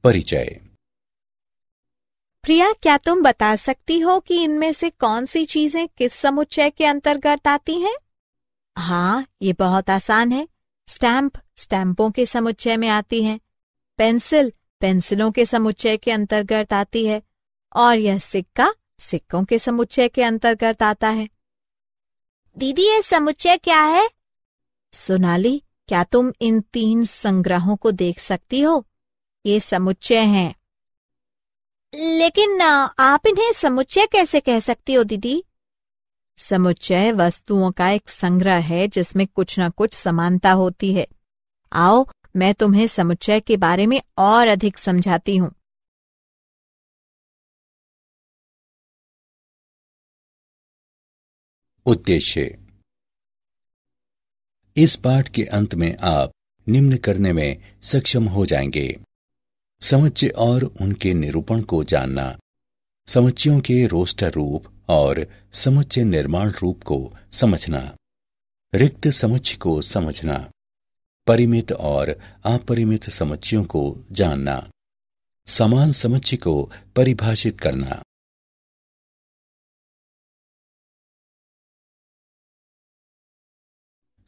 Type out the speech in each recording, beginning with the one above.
परिचय। प्रिया, क्या तुम बता सकती हो कि इनमें से कौन सी चीजें किस समुच्चय के अंतर्गत आती हैं? हाँ, ये बहुत आसान है। स्टैम्प स्टैम्पों के समुच्चय में आती है, पेंसिल पेंसिलों के समुच्चय के अंतर्गत आती है, और यह सिक्का सिक्कों के समुच्चय के अंतर्गत आता है। दीदी, ये समुच्चय क्या है? सोनाली, क्या तुम इन 3 संग्रहों को देख सकती हो? ये समुच्चय हैं। लेकिन आप इन्हें समुच्चय कैसे कह सकती हो दीदी? समुच्चय वस्तुओं का एक संग्रह है जिसमें कुछ न कुछ समानता होती है। आओ, मैं तुम्हें समुच्चय के बारे में और अधिक समझाती हूँ। उद्देश्य। इस पाठ के अंत में आप निम्न करने में सक्षम हो जाएंगे: समुच्चय और उनके निरूपण को जानना, समुच्चयों के रोस्टर रूप और समुच्चय निर्माण रूप को समझना, रिक्त समुच्चय को समझना, परिमित और अपरिमित समुच्चयों को जानना, समान समुच्चय को परिभाषित करना।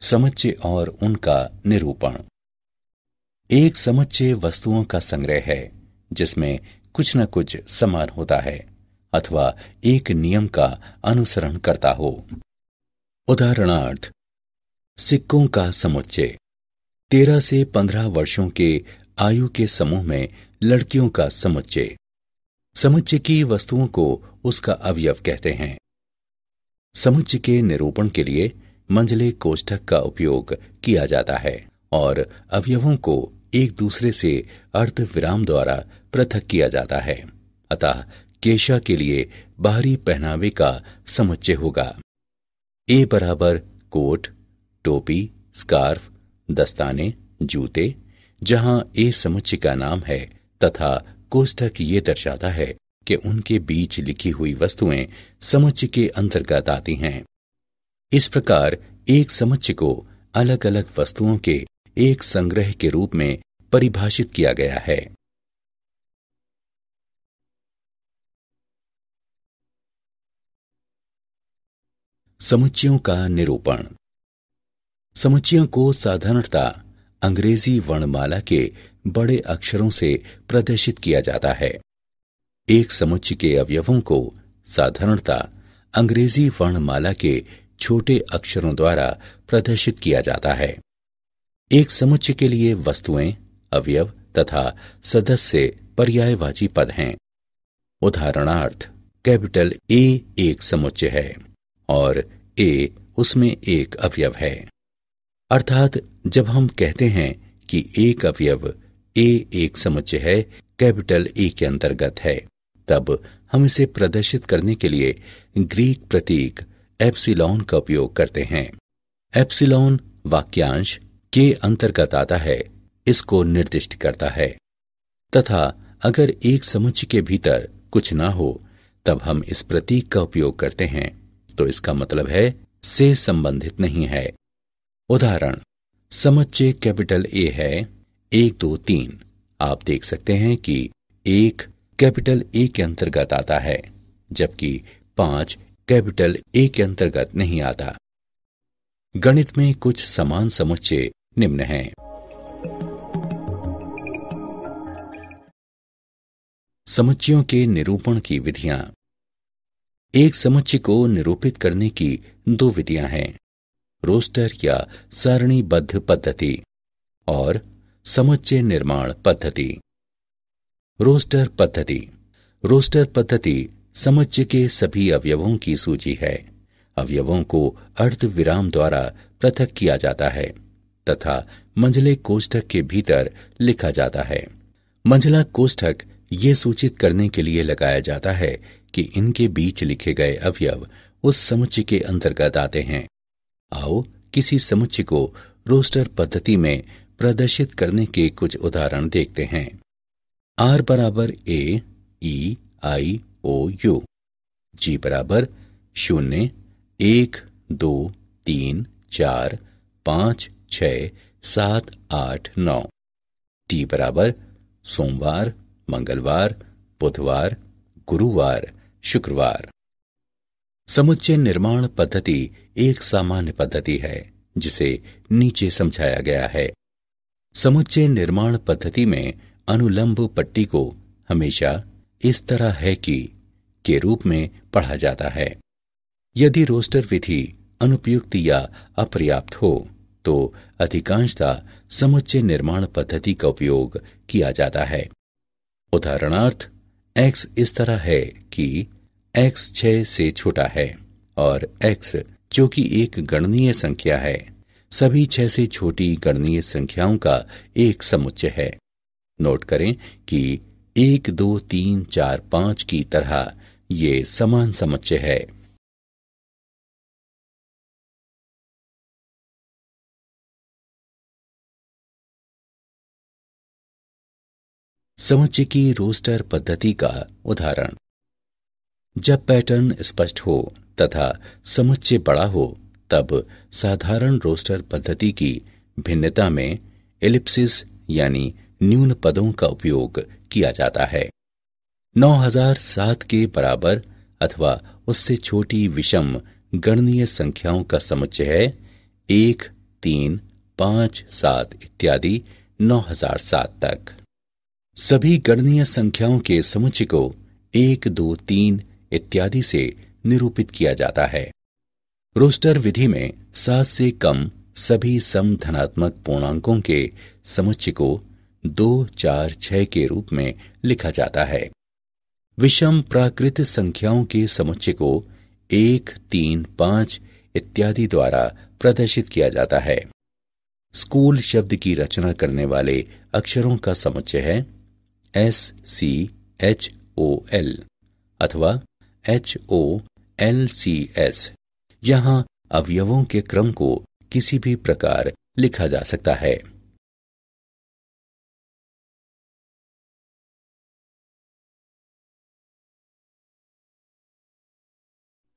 समुच्चय और उनका निरूपण। एक समुच्चय वस्तुओं का संग्रह है जिसमें कुछ न कुछ समान होता है अथवा एक नियम का अनुसरण करता हो। उदाहरणार्थ, सिक्कों का समुच्चय। 13 से 15 वर्षों के आयु के समूह में लड़कियों का समुच्चय। समुच्चय की वस्तुओं को उसका अवयव कहते हैं। समुच्चय के निरूपण के लिए मंझले कोष्ठक का उपयोग किया जाता है और अवयवों को एक दूसरे से अर्ध विराम द्वारा पृथक किया जाता है। अतः केशा के लिए बाहरी पहनावे का समुच्चय होगा। ए बराबर कोट, टोपी, स्कार्फ, दस्ताने, जूते, जहां ए समुच्चय का नाम है तथा कोष्ठक ये दर्शाता है कि उनके बीच लिखी हुई वस्तुएं समुच्चय के अंतर्गत आती हैं। इस प्रकार एक समुच्चय को अलग अलग वस्तुओं के एक संग्रह के रूप में परिभाषित किया गया है। समुच्चयों का निरूपण। समुच्चयों को साधारणतः अंग्रेजी वर्णमाला के बड़े अक्षरों से प्रदर्शित किया जाता है। एक समुच्चय के अवयवों को साधारणतः अंग्रेजी वर्णमाला के छोटे अक्षरों द्वारा प्रदर्शित किया जाता है। एक समुच्चय के लिए वस्तुएं, अवयव तथा सदस्य पर्यायवाची पद हैं। उदाहरणार्थ, कैपिटल ए एक समुच्चय है और ए उसमें एक अवयव है। अर्थात जब हम कहते हैं कि एक अवयव ए एक समुच्चय है, कैपिटल ए के अंतर्गत है, तब हम इसे प्रदर्शित करने के लिए ग्रीक प्रतीक एप्सिलॉन का उपयोग करते हैं। एप्सिलॉन वाक्यांश के अंतर्गत आता है, इसको निर्दिष्ट करता है। तथा अगर एक समुच्चय के भीतर कुछ ना हो तब हम इस प्रतीक का उपयोग करते हैं, तो इसका मतलब है से संबंधित नहीं है। उदाहरण, समुच्चय कैपिटल ए है 1 2 3। आप देख सकते हैं कि 1 कैपिटल ए के अंतर्गत आता है जबकि 5 कैपिटल ए के अंतर्गत नहीं आता। गणित में कुछ समान समुच्चय निम्न हैं। समुच्चयों के निरूपण की विधियां। एक समुच्चय को निरूपित करने की 2 विधियां हैं: रोस्टर या सारणीबद्ध पद्धति और समुच्चय निर्माण पद्धति। रोस्टर पद्धति। रोस्टर पद्धति समुच्चय के सभी अवयवों की सूची है। अवयवों को अर्ध विराम द्वारा पृथक किया जाता है तथा मंझले कोष्ठक के भीतर लिखा जाता है। मंझला कोष्ठक ये सूचित करने के लिए लगाया जाता है कि इनके बीच लिखे गए अवयव उस समुच्चय के अंतर्गत आते हैं। आओ किसी समुच्चय को रोस्टर पद्धति में प्रदर्शित करने के कुछ उदाहरण देखते हैं। आर बराबर ए, ई, आई, ओ, यू। जी बराबर 0 1 2 3 4 5 6 7 8 9। टी बराबर सोमवार, मंगलवार, बुधवार, गुरुवार, शुक्रवार। समुच्चय निर्माण पद्धति एक सामान्य पद्धति है जिसे नीचे समझाया गया है। समुच्चय निर्माण पद्धति में अनुलंब पट्टी को हमेशा इस तरह है कि के रूप में पढ़ा जाता है। यदि रोस्टर विधि अनुपयुक्त या अपर्याप्त हो तो अधिकांशतः समुच्चय निर्माण पद्धति का उपयोग किया जाता है। उदाहरणार्थ, x इस तरह है कि x 6 से छोटा है और x जो कि एक गणनीय संख्या है सभी 6 से छोटी गणनीय संख्याओं का एक समुच्चय है। नोट करें कि 1, 2, 3, 4, 5 की तरह ये समान समुच्चय है। समुच्चय की रोस्टर पद्धति का उदाहरण। जब पैटर्न स्पष्ट हो तथा समुच्चय बड़ा हो तब साधारण रोस्टर पद्धति की भिन्नता में एलिप्सिस यानी न्यून पदों का उपयोग किया जाता है। 9007 के बराबर अथवा उससे छोटी विषम गणनीय संख्याओं का समुच्चय है 1, 3, 5, 7 इत्यादि 9007 तक। सभी गणनीय संख्याओं के समुच्चय को 1, 2, 3 इत्यादि से निरूपित किया जाता है। रोस्टर विधि में 7 से कम सभी सम धनात्मक पूर्णांकों के समुच्चय को 2, 4, 6 के रूप में लिखा जाता है। विषम प्राकृत संख्याओं के समुच्चय को 1, 3, 5 इत्यादि द्वारा प्रदर्शित किया जाता है। स्कूल शब्द की रचना करने वाले अक्षरों का समुच्चय है SCHOL अथवा HOLCS। यहाँ अवयवों के क्रम को किसी भी प्रकार लिखा जा सकता है।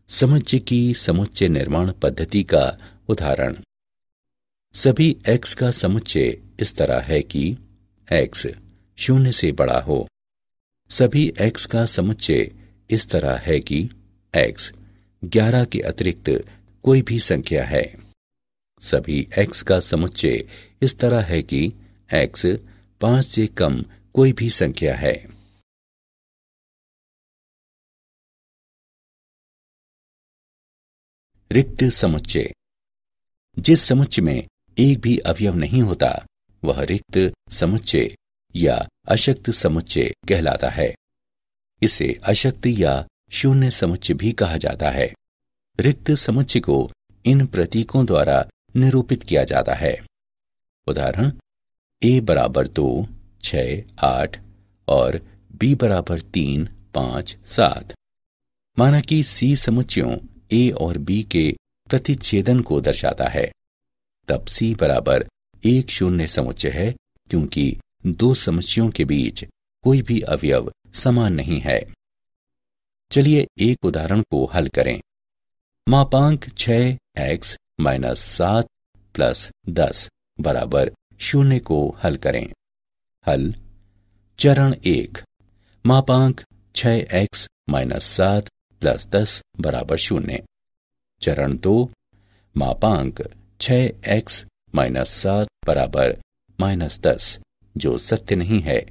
समुच्चय की समुच्चय निर्माण पद्धति का उदाहरण। सभी x का समुच्चय इस तरह है कि x 0 से बड़ा हो। सभी x का समुच्चय इस तरह है कि x 11 के अतिरिक्त कोई भी संख्या है। सभी x का समुच्चय इस तरह है कि x 5 से कम कोई भी संख्या है। रिक्त समुच्चय। जिस समुच्चय में एक भी अवयव नहीं होता वह रिक्त समुच्चय या अशक्त समुच्चय कहलाता है। इसे अशक्त या शून्य समुच्चय भी कहा जाता है। रिक्त समुच्चय को इन प्रतीकों द्वारा निरूपित किया जाता है। उदाहरण, a बराबर 2, 6, 8 और b बराबर 3, 5, 7। माना कि c समुच्चयों a और b के प्रतिच्छेदन को दर्शाता है, तब c बराबर एक शून्य समुच्चय है क्योंकि दो समुच्चयों के बीच कोई भी अवयव समान नहीं है। चलिए एक उदाहरण को हल करें। मापांक 6x - 7 + 10 बराबर 0 को हल करें। हल। चरण 1, मापांक 6x - 7 + 10 बराबर 0। चरण 2, मापांक 6x - 7 बराबर -10 जो सत्य नहीं है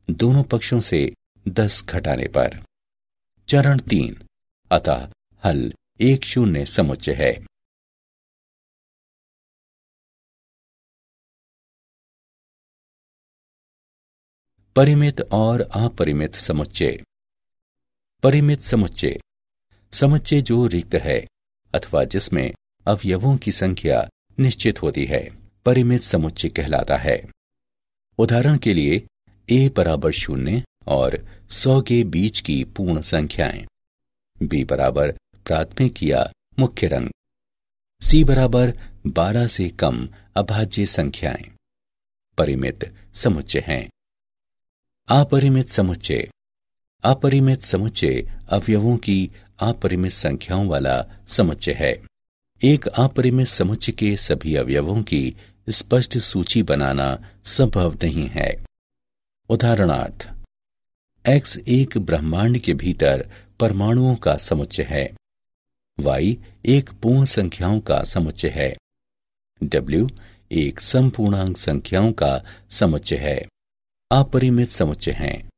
दोनों पक्षों से 10 घटाने पर। चरण 3, अतः हल एक शून्य समुच्चय है। परिमित और अपरिमित समुच्चय। परिमित समुच्चय समुच्चय जो रिक्त है अथवा जिसमें अवयवों की संख्या निश्चित होती है परिमित समुच्चय कहलाता है। उदाहरण के लिए a बराबर 0 और 100 के बीच की पूर्ण संख्याएं, b बराबर प्राथमिक या मुख्य रंग, c बराबर 12 से कम अभाज्य संख्याएं परिमित समुच्चय हैं। अपरिमित समुच्चय। अपरिमित समुच्चय अवयवों की अपरिमित संख्याओं वाला समुच्चय है। एक अपरिमित समुच्चय के सभी अवयवों की स्पष्ट सूची बनाना संभव नहीं है। उदाहरणार्थ, X एक ब्रह्मांड के भीतर परमाणुओं का समुच्चय है। Y एक पूर्ण संख्याओं का समुच्चय है। W एक समपूर्णांक संख्याओं का समुच्चय है। अपरिमित समुच्चय हैं।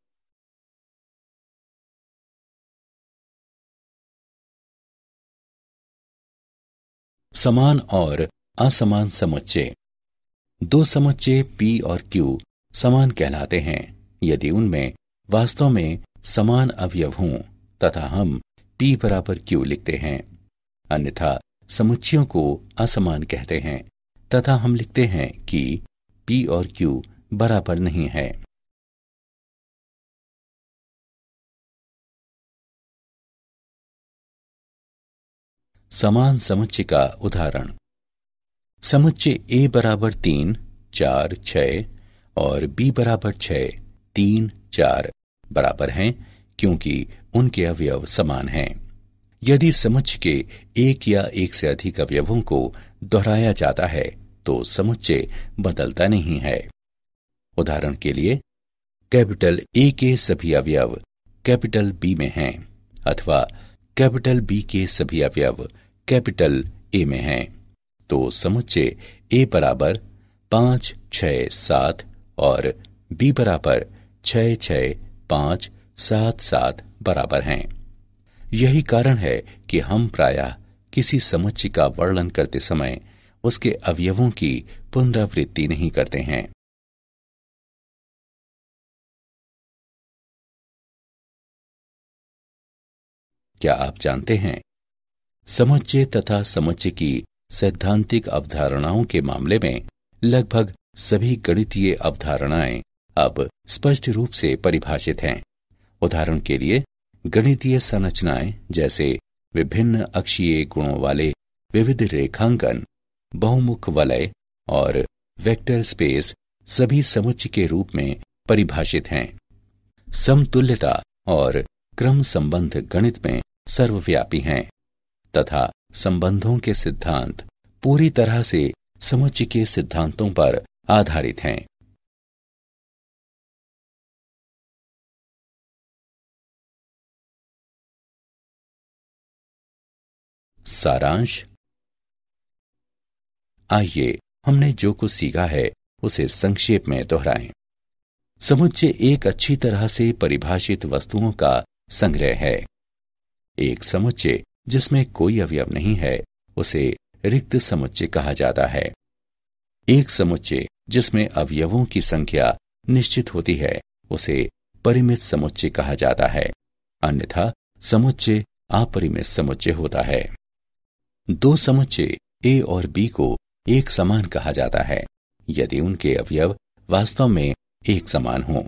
समान और असमान समुच्चय। दो समुच्चय P और Q समान कहलाते हैं यदि उनमें वास्तव में समान अवयव हों तथा हम P बराबर Q लिखते हैं। अन्यथा समुच्चयों को असमान कहते हैं तथा हम लिखते हैं कि P और Q बराबर नहीं है। समान समुच्चय का उदाहरण। समुच्चय A बराबर 3, 4, 6 और B बराबर 6, 3, 4 बराबर हैं क्योंकि उनके अवयव समान हैं। यदि समुच्चय के एक या एक से अधिक अवयवों को दोहराया जाता है तो समुच्चय बदलता नहीं है। उदाहरण के लिए कैपिटल A के सभी अवयव कैपिटल B में हैं अथवा कैपिटल B के सभी अवयव कैपिटल A में हैं तो समुच्चय A बराबर 5, 6, 7 और B बराबर 6, 6, 5, 7, 7 बराबर हैं। यही कारण है कि हम प्रायः किसी समुच्चय का वर्णन करते समय उसके अवयवों की पुनरावृत्ति नहीं करते हैं। क्या आप जानते हैं समुच्चय तथा समुच्चय की सैद्धांतिक अवधारणाओं के मामले में लगभग सभी गणितीय अवधारणाएं अब स्पष्ट रूप से परिभाषित हैं। उदाहरण के लिए गणितीय संरचनाएं जैसे विभिन्न अक्षीय गुणों वाले विविध रेखांकन, बहुमुख वलय और वेक्टर स्पेस सभी समुच्चय के रूप में परिभाषित हैं। समतुल्यता और क्रम संबंध गणित में सर्वव्यापी हैं तथा संबंधों के सिद्धांत पूरी तरह से समुच्चय के सिद्धांतों पर आधारित हैं। सारांश। आइए हमने जो कुछ सीखा है उसे संक्षेप में दोहराएं। समुच्चय एक अच्छी तरह से परिभाषित वस्तुओं का संग्रह है। एक समुच्चय जिसमें कोई अवयव नहीं है उसे रिक्त समुच्चय कहा जाता है। एक समुच्चय जिसमें अवयवों की संख्या निश्चित होती है उसे परिमित समुच्चय कहा जाता है। अन्यथा समुच्चय अपरिमित समुच्चय होता है। दो समुच्चय A और B को एक समान कहा जाता है यदि उनके अवयव वास्तव में एक समान हों।